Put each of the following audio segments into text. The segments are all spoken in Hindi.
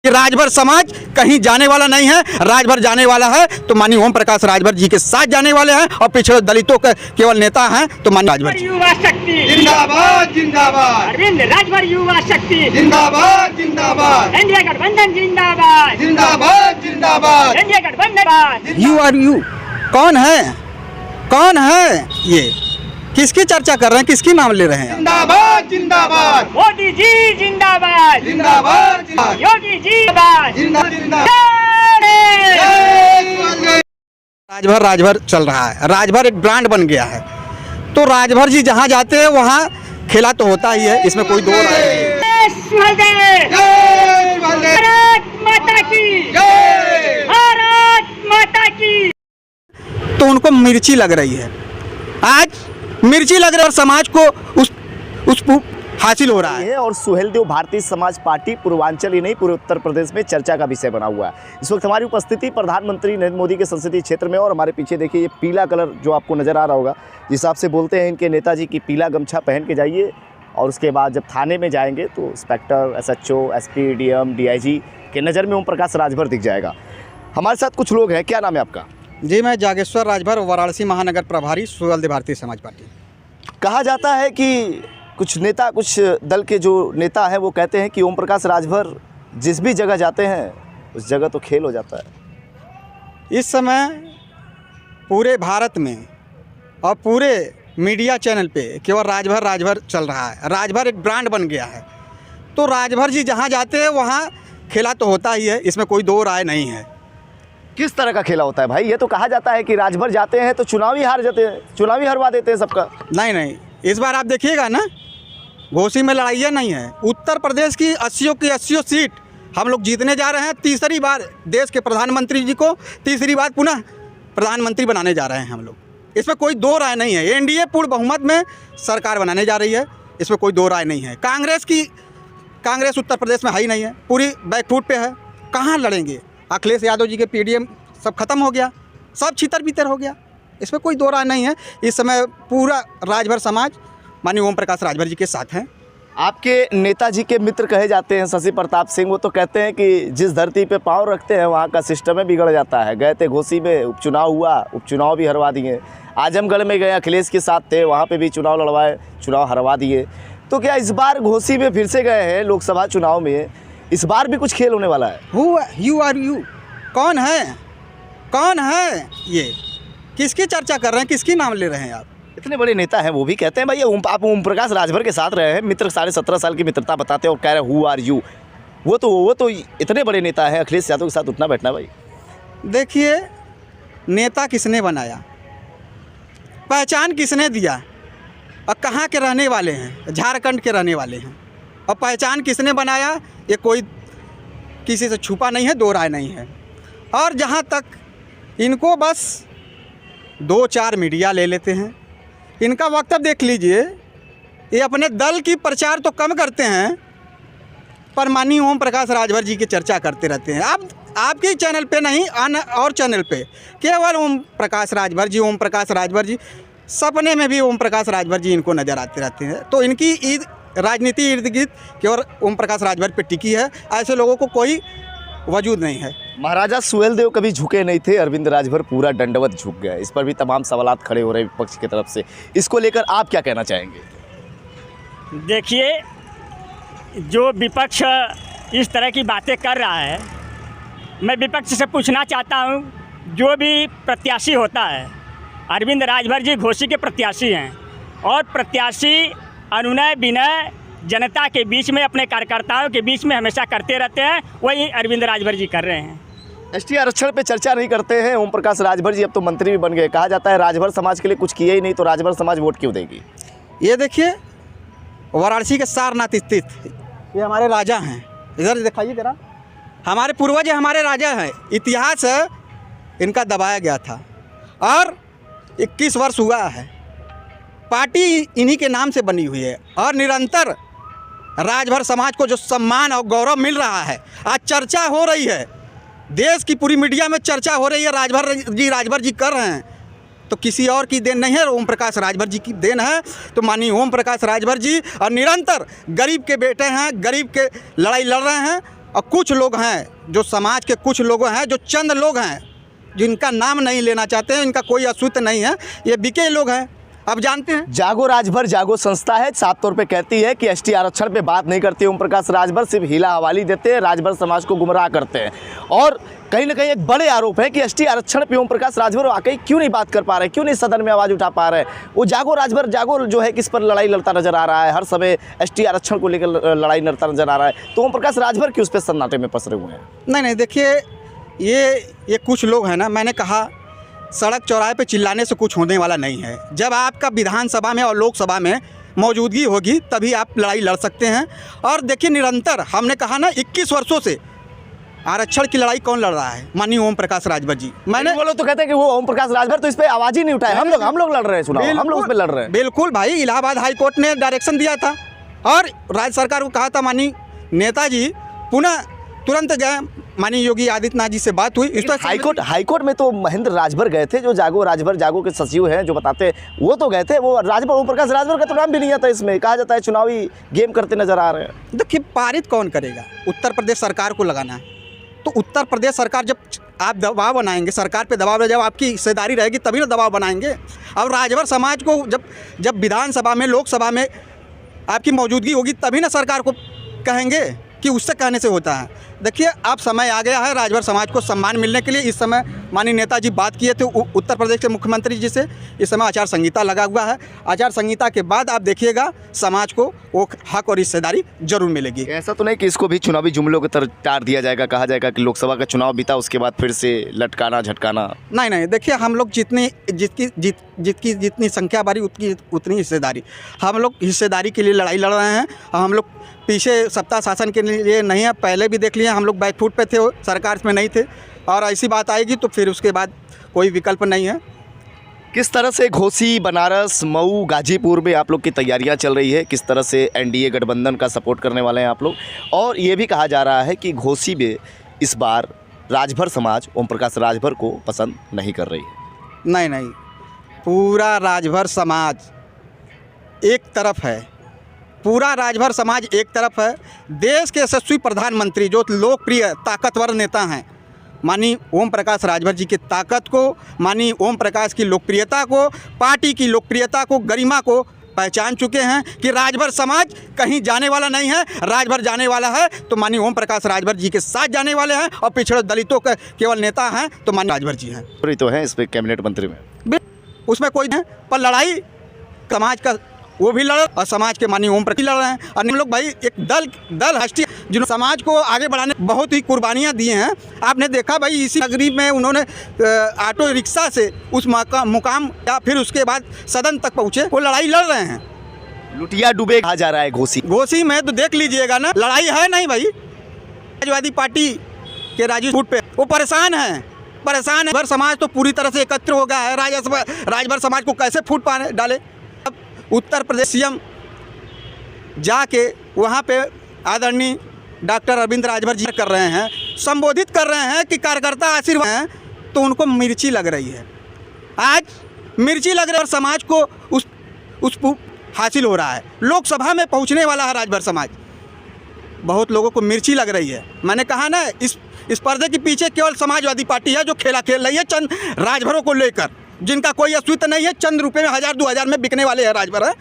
राजभर समाज कहीं जाने वाला नहीं है, राजभर जाने वाला है तो माननीय ओम प्रकाश राजभर जी के साथ जाने वाले हैं और पिछड़े दलितों के केवल नेता हैं तो माननीय राजभर जी। युवा शक्ति जिंदाबाद जिंदाबाद, अरविंद राजभर युवा शक्ति जिंदाबाद जिंदाबाद, एनडीए गठबंधन जिंदाबाद जिंदाबाद जिंदाबाद। एनडीए गठबंधन। यू आर यू कौन है, कौन है ये, किसकी चर्चा कर रहे हैं, किसकी नाम ले रहे हैं? जिंदाबाद जिंदाबाद, मोदी जी जिंदाबाद, जिंदाबाद जिंदाबाद, योगी जी जिंदाबाद। जिंदाबाद। राजभर राजभर चल रहा है, राजभर एक ब्रांड बन गया है तो राजभर जी जहाँ जाते हैं वहाँ खेला तो होता ही है, इसमें कोई दो राय नहीं। भारत माता की, भारत माता की। तो उनको मिर्ची लग रही है, आज मिर्ची लग रही है और समाज को उस हासिल हो रहा है। और सुहेलदेव भारतीय समाज पार्टी पूर्वांचल ही नहीं पूरे उत्तर प्रदेश में चर्चा का विषय बना हुआ है। इस वक्त हमारी उपस्थिति प्रधानमंत्री नरेंद्र मोदी के संसदीय क्षेत्र में और हमारे पीछे देखिए ये पीला कलर जो आपको नज़र आ रहा होगा, जिस हिसाब से बोलते हैं इनके नेताजी की पीला गमछा पहन के जाइए और उसके बाद जब थाने में जाएंगे तो inspector, SHO, SP, DM, DIG के नज़र में ओम प्रकाश राजभर दिख जाएगा। हमारे साथ कुछ लोग हैं, क्या नाम है आपका? जी मैं जागेश्वर राजभर, वाराणसी महानगर प्रभारी, सुहेलदेव भारतीय समाज पार्टी। कहा जाता है कि कुछ नेता, कुछ दल के जो नेता हैं वो कहते हैं कि ओम प्रकाश राजभर जिस भी जगह जाते हैं उस जगह तो खेल हो जाता है। इस समय पूरे भारत में और पूरे मीडिया चैनल पे केवल राजभर राजभर चल रहा है, राजभर एक ब्रांड बन गया है तो राजभर जी जहाँ जाते हैं वहाँ खेला तो होता ही है, इसमें कोई दो राय नहीं है। किस तरह का खेला होता है भाई? ये तो कहा जाता है कि राजभर जाते हैं तो चुनावी हार जाते हैं, चुनावी हरवा देते हैं सबका। नहीं नहीं, इस बार आप देखिएगा ना, घोसी में लड़ाइयाँ नहीं है। उत्तर प्रदेश की 80 सीट हम लोग जीतने जा रहे हैं, तीसरी बार देश के प्रधानमंत्री जी को तीसरी बार पुनः प्रधानमंत्री बनाने जा रहे हैं हम लोग, इसमें कोई दो राय नहीं है। एनडीए पूर्ण बहुमत में सरकार बनाने जा रही है, इसमें कोई दो राय नहीं है। कांग्रेस उत्तर प्रदेश में है ही नहीं है, पूरी बैकफुट पे है, कहाँ लड़ेंगे? अखिलेश यादव जी के PDM सब खत्म हो गया, सब छितर बितर हो गया, इसमें कोई दो राय नहीं है। इस समय पूरा राजभर समाज माननीय ओम प्रकाश राजभर जी के साथ हैं। आपके नेताजी के मित्र कहे जाते हैं शशि प्रताप सिंह, वो तो कहते हैं कि जिस धरती पे पाँव रखते हैं वहाँ का सिस्टम ही बिगड़ जाता है। गए थे घोसी में, उपचुनाव हुआ, उपचुनाव भी हरवा दिए। आजमगढ़ में गए, अखिलेश के साथ थे, वहाँ पे भी चुनाव लड़वाए, चुनाव हरवा दिए। तो क्या इस बार घोसी में फिर से गए हैं लोकसभा चुनाव में, इस बार भी कुछ खेल होने वाला है? यू आर यू कौन है, कौन है ये, किसकी चर्चा कर रहे हैं, किसकी नाम ले रहे हैं आप? इतने बड़े नेता हैं वो भी कहते हैं भाई आप ओम प्रकाश राजभर के साथ रहे हैं, मित्र 17.5 साल की मित्रता बताते हैं और कह रहे हैं हु आर यू। वो तो इतने बड़े नेता है, अखिलेश यादव के साथ उठना बैठना भाई। देखिए, नेता किसने बनाया, पहचान किसने दिया और कहाँ के रहने वाले हैं? झारखंड के रहने वाले हैं। और पहचान किसने बनाया ये कोई किसी से छुपा नहीं है, दो राय नहीं है। और जहाँ तक इनको बस 2-4 मीडिया ले लेते हैं, इनका वक्तव्य देख लीजिए, ये अपने दल की प्रचार तो कम करते हैं पर माननीय ओम प्रकाश राजभर जी की चर्चा करते रहते हैं। आप आपके चैनल पे नहीं, और चैनल पे केवल ओम प्रकाश राजभर जी, ओम प्रकाश राजभर जी, सपने में भी ओम प्रकाश राजभर जी इनको नज़र आते रहते हैं। तो इनकी राजनीति इर्द गिर्द केवल ओम प्रकाश राजभर पे टिकी है, ऐसे लोगों को कोई वजूद नहीं है। महाराजा सुहेलदेव कभी झुके नहीं थे, अरविंद राजभर पूरा दंडवत झुक गया। इस पर भी तमाम सवालात खड़े हो रहे हैं विपक्ष की तरफ से, इसको लेकर आप क्या कहना चाहेंगे? देखिए, जो विपक्ष इस तरह की बातें कर रहा है, मैं विपक्ष से पूछना चाहता हूं, जो भी प्रत्याशी होता है, अरविंद राजभर जी घोसी के प्रत्याशी हैं और प्रत्याशी अनुनय विनय जनता के बीच में, अपने कार्यकर्ताओं के बीच में हमेशा करते रहते हैं, वही अरविंद राजभर जी कर रहे हैं। ST आरक्षण पे चर्चा नहीं करते हैं ओम प्रकाश राजभर जी, अब तो मंत्री भी बन गए। कहा जाता है राजभर समाज के लिए कुछ किया ही नहीं तो राजभर समाज वोट क्यों देगी? ये देखिए, वाराणसी के सारनाथ स्थित ये हमारे राजा हैं, इधर दिखाइए जरा, हमारे पूर्वज हमारे राजा हैं। इतिहास इनका दबाया गया था और 21 वर्ष हुआ है, पार्टी इन्हीं के नाम से बनी हुई है और निरंतर राजभर समाज को जो सम्मान और गौरव मिल रहा है, आज चर्चा हो रही है, देश की पूरी मीडिया में चर्चा हो रही है, राजभर जी कर रहे हैं, तो किसी और की देन नहीं है, ओम प्रकाश राजभर जी की देन है। तो माननीय ओम प्रकाश राजभर जी और निरंतर गरीब के बेटे हैं, गरीब के लड़ाई लड़ रहे हैं और कुछ लोग हैं जो समाज के कुछ लोग हैं जो चंद लोग हैं जिनका नाम नहीं लेना चाहते हैं, इनका कोई अस्तित्व नहीं है, ये बिके लोग हैं। अब जानते हैं जागो राजभर जागो संस्था है, साफ तौर पे कहती है कि एसटी आरक्षण पे बात नहीं करती ओम प्रकाश राजभर, सिर्फ हिला हवाली देते हैं, राजभर समाज को गुमराह करते हैं। और कहीं ना कहीं एक बड़े आरोप है कि एसटी आरक्षण पे ओम प्रकाश राजभर वाकई क्यों नहीं बात कर पा रहे, क्यों नहीं सदन में आवाज़ उठा पा रहे। वो जागो राजभर जागो जो है किस पर लड़ाई लड़ता नजर आ रहा है, हर समय एसटी आरक्षण को लेकर लड़ाई लड़ता नजर आ रहा है, तो ओम प्रकाश राजभर क्यों उस पर सन्नाटे में पसरे हुए हैं? नहीं, देखिए ये कुछ लोग हैं ना, मैंने कहा सड़क चौराहे पे चिल्लाने से कुछ होने वाला नहीं है। जब आपका विधानसभा में और लोकसभा में मौजूदगी होगी तभी आप लड़ाई लड़ सकते हैं। और देखिए निरंतर हमने कहा ना 21 वर्षों से आरक्षण की लड़ाई कौन लड़ रहा है? माननीय ओम प्रकाश राजभर जी। मैंने वो लोग तो कहते हैं कि वो ओम प्रकाश राजभर तो इस पे आवाज़ ही नहीं उठाए, हम लोग लड़ रहे हैं चुनाव, हम लोग उस पर लड़ रहे हैं। बिल्कुल भाई, इलाहाबाद हाई कोर्ट ने डायरेक्शन दिया था और राज्य सरकार को कहा था, माननीय नेताजी पुनः तुरंत गए, माननीय योगी आदित्यनाथ जी से बात हुई। इस पर हाईकोर्ट में तो महेंद्र राजभर गए थे, जो जागो राजभर जागो के सचिव हैं जो बताते हैं, वो तो गए थे। वो राजभर ओम प्रकाश राजभर का तो नाम भी नहीं आता इसमें, कहा जाता है चुनावी गेम करते नजर आ रहे हैं। देखिए पारित कौन करेगा? उत्तर प्रदेश सरकार को लगाना है, तो उत्तर प्रदेश सरकार जब आप दबाव बनाएंगे, सरकार पे दबाव, जब आपकी हिस्सेदारी रहेगी तभी ना दबाव बनाएंगे। अब राजभर समाज को जब विधानसभा में लोकसभा में आपकी मौजूदगी होगी तभी ना सरकार को कहेंगे कि उससे कहने से होता है। देखिए अब समय आ गया है राजभर समाज को सम्मान मिलने के लिए। इस समय माननीय नेताजी बात किए थे उत्तर प्रदेश के मुख्यमंत्री जी से, इस समय आचार संहिता लगा हुआ है। आचार संहिता के बाद आप देखिएगा समाज को वो हक और हिस्सेदारी जरूर मिलेगी। ऐसा तो नहीं कि इसको भी चुनावी जुमलों की तरह टार दिया जाएगा, कहा जाएगा कि लोकसभा का चुनाव बीता उसके बाद फिर से लटकाना झटकाना? नहीं, देखिए हम लोग जितनी संख्या बढ़ी उतनी हिस्सेदारी, हम लोग हिस्सेदारी के लिए लड़ाई लड़ रहे हैं। हम लोग पीछे सत्ता शासन के लिए नहीं है, पहले भी देख लिए हम लोग बैकफुट पे थे, सरकार में नहीं थे, और ऐसी बात आएगी तो फिर उसके बाद कोई विकल्प नहीं है। किस तरह से घोसी, बनारस, मऊ, गाजीपुर में आप लोग की तैयारियां चल रही है, किस तरह से एनडीए गठबंधन का सपोर्ट करने वाले हैं आप लोग? और ये भी कहा जा रहा है कि घोसी में इस बार राजभर समाज ओम प्रकाश राजभर को पसंद नहीं कर रही है। नहीं, पूरा राजभर समाज एक तरफ है, पूरा राजभर समाज एक तरफ है। देश के यशस्वी प्रधानमंत्री जो लोकप्रिय ताकतवर नेता हैं, माननीय ओम प्रकाश राजभर जी की ताकत को, माननीय ओम प्रकाश की लोकप्रियता को, पार्टी की लोकप्रियता को, गरिमा को पहचान चुके हैं कि राजभर समाज कहीं जाने वाला नहीं है। राजभर जाने वाला है तो माननीय ओम प्रकाश राजभर जी के साथ जाने वाले हैं, और पिछड़े दलितों के केवल नेता हैं तो माननीय राजभर जी हैं। तो है इस पर कैबिनेट मंत्री में, उसमें कोई नहीं, पर लड़ाई समाज का वो भी लड़ और समाज के माननीय ओम प्रकाश लड़ रहे हैं। और हम लोग भाई एक दल हस्ती जिन्होंने समाज को आगे बढ़ाने बहुत ही कुर्बानियां दी हैं। आपने देखा भाई इसी नगरी में उन्होंने ऑटो रिक्शा से उस मुकाम या फिर उसके बाद सदन तक पहुँचे, वो लड़ाई लड़ रहे हैं। लुटिया डूबे कहा जा रहा है घोसी में, तो देख लीजिएगा ना, लड़ाई है नहीं भाई। समाजवादी पार्टी के राजीव फूट पे वो परेशान है। समाज तो पूरी तरह से एकत्र हो गया है। राजभर समाज को कैसे फूट पाने डाले? उत्तर प्रदेश सीएम जाके वहाँ पे आदरणीय डॉक्टर अरविंद राजभर जी कर रहे हैं, संबोधित कर रहे हैं कि कार्यकर्ता आशीर्वाद हैं, तो उनको मिर्ची लग रही है। आज मिर्ची लग रही है और समाज को उस हासिल हो रहा है। लोकसभा में पहुँचने वाला है राजभर समाज, बहुत लोगों को मिर्ची लग रही है। मैंने कहा ना, इस पर्दे के पीछे केवल समाजवादी पार्टी है जो खेला खेल रही है चंद राजभरों को लेकर, जिनका कोई अस्तित्व नहीं है। चंद रुपए में 1000-2000 में बिकने वाले हैं राजभर है,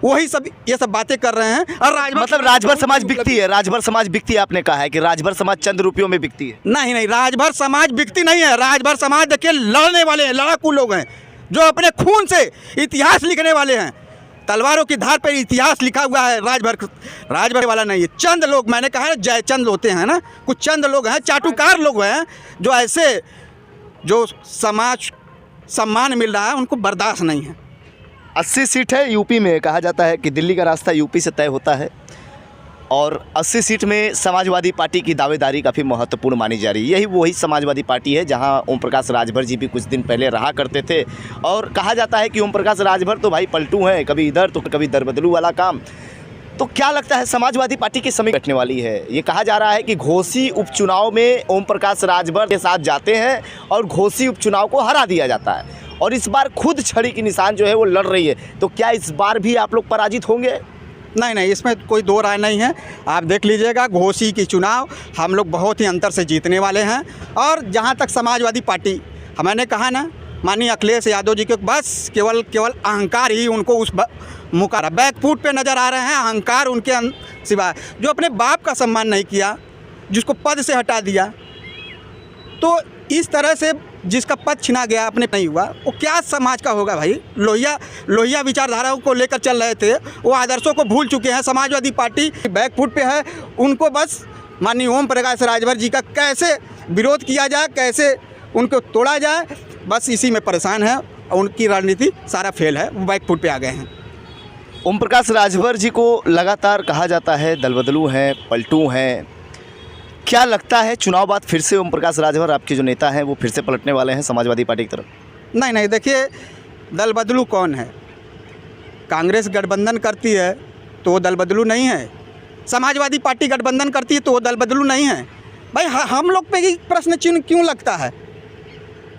वही सब ये सब बातें कर रहे हैं। और राजभर समाज बिकती है, राजभर समाज बिकती है। आपने कहा है कि राजभर समाज चंद रुपयों में बिकती है। नहीं, राजभर समाज बिकती नहीं है। राजभर समाज देखिए लड़ने वाले हैं, लड़ाकू लोग हैं जो अपने खून से इतिहास लिखने वाले हैं। तलवारों की धार पर इतिहास लिखा हुआ है। राजभर वाला नहीं है। चंद लोग, मैंने कहा जयचंद होते हैं ना, कुछ चंद लोग हैं, चाटुकार लोग हैं, जो ऐसे जो समाज सम्मान मिल रहा है उनको बर्दाश्त नहीं है। 80 सीट है यूपी में, कहा जाता है कि दिल्ली का रास्ता यूपी से तय होता है, और 80 सीट में समाजवादी पार्टी की दावेदारी काफ़ी महत्वपूर्ण मानी जा रही है। यही वही समाजवादी पार्टी है जहां ओम प्रकाश राजभर जी भी कुछ दिन पहले रहा करते थे, और कहा जाता है कि ओम प्रकाश राजभर तो भाई पलटू हैं, कभी इधर तो कभी दरबदलू वाला काम। तो क्या लगता है समाजवादी पार्टी की समीक्षा बैठने वाली है? ये कहा जा रहा है कि घोसी उपचुनाव में ओम प्रकाश राजभर के साथ जाते हैं और घोसी उपचुनाव को हरा दिया जाता है, और इस बार खुद छड़ी की निशान जो है वो लड़ रही है। तो क्या इस बार भी आप लोग पराजित होंगे? नहीं नहीं, इसमें कोई दो राय नहीं है। आप देख लीजिएगा, घोसी की चुनाव हम लोग बहुत ही अंतर से जीतने वाले हैं। और जहाँ तक समाजवादी पार्टी, मैंने कहा ना, माननीय अखिलेश यादव जी के बस केवल अहंकार ही उनको उस मुकारा बैकफुट पे नज़र आ रहे हैं। अहंकार उनके सिवा, जो अपने बाप का सम्मान नहीं किया, जिसको पद से हटा दिया, तो इस तरह से जिसका पद छिना गया, अपने नहीं हुआ, वो क्या समाज का होगा भाई। लोहिया विचारधाराओं को लेकर चल रहे थे, वो आदर्शों को भूल चुके हैं। समाजवादी पार्टी बैकफुट पे है। उनको बस माननीय ओम प्रकाश राजभर जी का कैसे विरोध किया जाए, कैसे उनको तोड़ा जाए, बस इसी में परेशान है। उनकी रणनीति सारा फेल है, वो बैकफुट पे आ गए हैं। ओम प्रकाश राजभर जी को लगातार कहा जाता है दलबदलू हैं, पलटू हैं। क्या लगता है चुनाव बाद फिर से ओम प्रकाश राजभर आपके जो नेता हैं वो फिर से पलटने वाले हैं समाजवादी पार्टी की तरफ? नहीं नहीं, देखिए, दल बदलू कौन है? कांग्रेस गठबंधन करती है तो वो दल बदलू नहीं है। समाजवादी पार्टी गठबंधन करती है तो वो दल बदलू नहीं है। भाई हम लोग पे ही प्रश्न चिन्ह क्यों लगता है?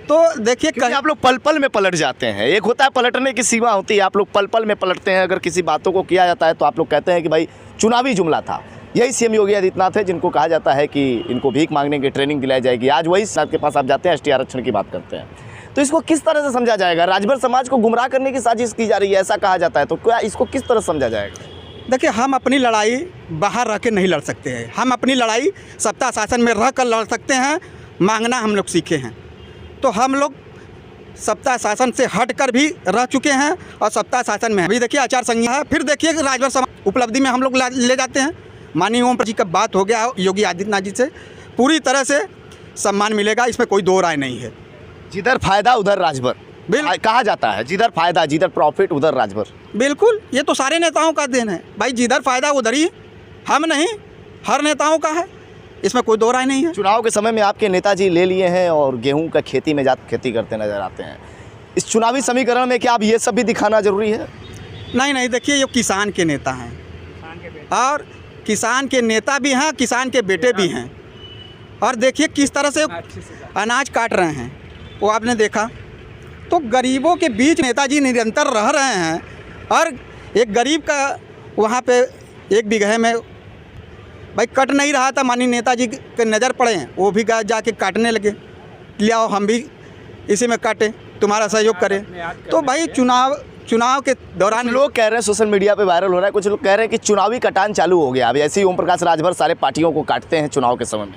तो देखिए, क्योंकि आप लोग पल पल में पलट जाते हैं। एक होता है पलटने की सीमा होती है, आप लोग पल पल में पलटते हैं। अगर किसी बातों को किया जाता है तो आप लोग कहते हैं कि भाई चुनावी जुमला था। यही सीएम योगी आदित्यनाथ है जिनको कहा जाता है कि इनको भीख मांगने की ट्रेनिंग दिलाई जाएगी। आज वही साथ के पास आप जाते हैं, एसटी आरक्षण की बात करते हैं। तो इसको किस तरह से समझा जाएगा? राजभर समाज को गुमराह करने की साजिश की जा रही है, ऐसा कहा जाता है। तो क्या इसको किस तरह समझा जाएगा? देखिए, हम अपनी लड़ाई बाहर रह के नहीं लड़ सकते हैं। हम अपनी लड़ाई सत्ता शासन में रह कर लड़ सकते हैं। मांगना हम लोग सीखे हैं, तो हम लोग सत्ता शासन से हट कर भी रह चुके हैं और सत्ता शासन में अभी देखिए आचार संहिता है। फिर देखिए राजभर समाज उपलब्धि में हम लोग ले जाते हैं। माननीय ओम जी का बात हो गया योगी आदित्यनाथ जी से, पूरी तरह से सम्मान मिलेगा, इसमें कोई दो राय नहीं है। जिधर फायदा उधर राजभर कहा जाता है, जिधर फायदा जिधर प्रॉफिट उधर राजभर। बिल्कुल, ये तो सारे नेताओं का देन है भाई। जिधर फायदा उधर ही, हम नहीं, हर नेताओं का है, इसमें कोई दो राय नहीं है। चुनाव के समय में आपके नेताजी ले लिए हैं और गेहूं का खेती में खेती करते नजर आते हैं। इस चुनावी समीकरण में क्या अब ये सब भी दिखाना जरूरी है? नहीं नहीं, देखिए, ये किसान के नेता हैं और किसान के नेता भी हैं, किसान के बेटे भी हैं। और देखिए किस तरह से अनाज काट रहे हैं, वो आपने देखा। तो गरीबों के बीच नेताजी निरंतर रह रहे हैं। और एक गरीब का वहाँ पे 1 बीघे में भाई कट नहीं रहा था, माननीय नेताजी के नज़र पड़े, वो भी जाके काटने लगे। ले आओ, हम भी इसी में काटें, तुम्हारा सहयोग करें। तो भाई चुनाव के दौरान लोग कह रहे हैं, सोशल मीडिया पे वायरल हो रहा है, कुछ लोग कह रहे हैं कि चुनावी कटान चालू हो गया। अब ऐसे ही ओम प्रकाश राजभर सारे पार्टियों को काटते हैं चुनाव के समय में।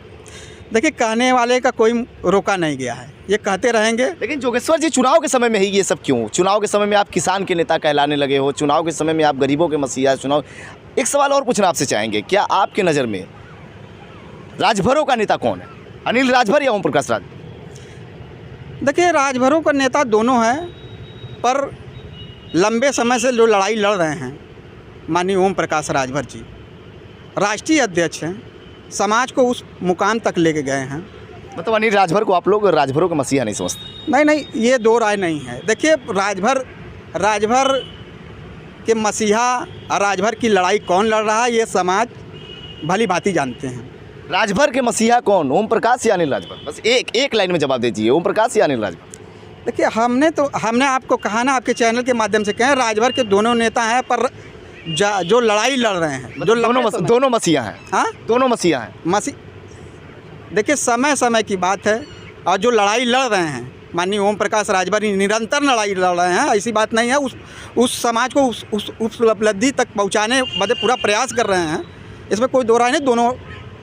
देखिए, कहने वाले का कोई रोका नहीं गया है, ये कहते रहेंगे। लेकिन जोगेश्वर जी, चुनाव के समय में ही ये सब क्यों? चुनाव के समय में आप किसान के नेता कहलाने लगे हो, चुनाव के समय में आप गरीबों के मसीहा। चुनाव एक सवाल और पूछना आपसे चाहेंगे, क्या आपके नज़र में राजभरों का नेता कौन है? अनिल राजभर या ओम प्रकाश राजभर? देखिए, राजभरों का नेता दोनों हैं, पर लंबे समय से जो लड़ाई लड़ रहे हैं माननीय ओम प्रकाश राजभर जी राष्ट्रीय अध्यक्ष हैं, समाज को उस मुकाम तक लेके गए हैं। मतलब अनिल राजभर को आप लोग राजभरों का मसीहा नहीं समझते? नहीं नहीं, ये दो राय नहीं है। देखिए, राजभर के मसीहा और राजभर की लड़ाई कौन लड़ रहा है, ये समाज भली भांति जानते हैं। राजभर के मसीहा कौन, ओम प्रकाश या अनिल राजभर? बस एक लाइन में जवाब दीजिए, ओम प्रकाश या अनिल राजभर? देखिए, हमने आपको कहा ना, आपके चैनल के माध्यम से कहें, राजभर के दोनों नेता हैं, पर जो लड़ाई लड़ रहे हैं, जो दोनों मसीहा हैं। हाँ, दोनों मसीहा हैं। देखिए, समय की बात है। और जो लड़ाई लड़ रहे हैं माननीय ओम प्रकाश राजभर निरंतर लड़ाई लड़ रहे हैं, ऐसी बात नहीं है। उस समाज को उस उपलब्धि तक पहुंचाने बदे पूरा प्रयास कर रहे हैं, इसमें कोई दो राय नहीं। दोनों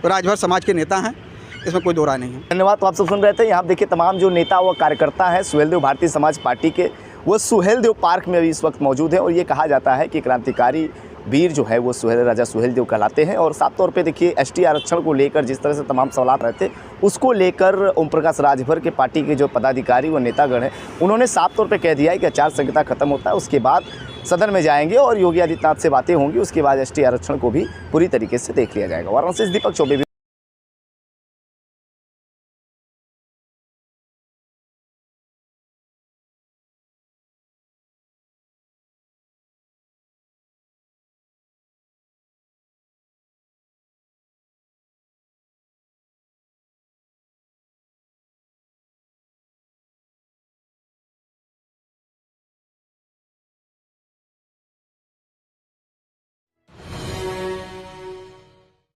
राजभर समाज के नेता हैं, इसमें कोई दो राय नहीं है। धन्यवाद। तो आप सब सुन रहे थे, यहाँ देखिए तमाम जो नेता व कार्यकर्ता हैं सुहेलदेव भारतीय समाज पार्टी के, वो सुहेलदेव पार्क में अभी इस वक्त मौजूद है। और ये कहा जाता है कि क्रांतिकारी वीर जो है वो राजा सुहेलदेव कहलाते हैं। और साफ तौर पे देखिए एसटी आरक्षण को लेकर जिस तरह से तमाम सवाल रहते, उसको लेकर ओम प्रकाश राजभर के पार्टी के जो पदाधिकारी व नेतागण हैं, उन्होंने साफ तौर पे कह दिया है कि आचार संहिता खत्म होता है, उसके बाद सदन में जाएंगे और योगी आदित्यनाथ से बातें होंगी, उसके बाद एसटी आरक्षण को भी पूरी तरीके से देख लिया जाएगा। वाराणसी से दीपक चौबे।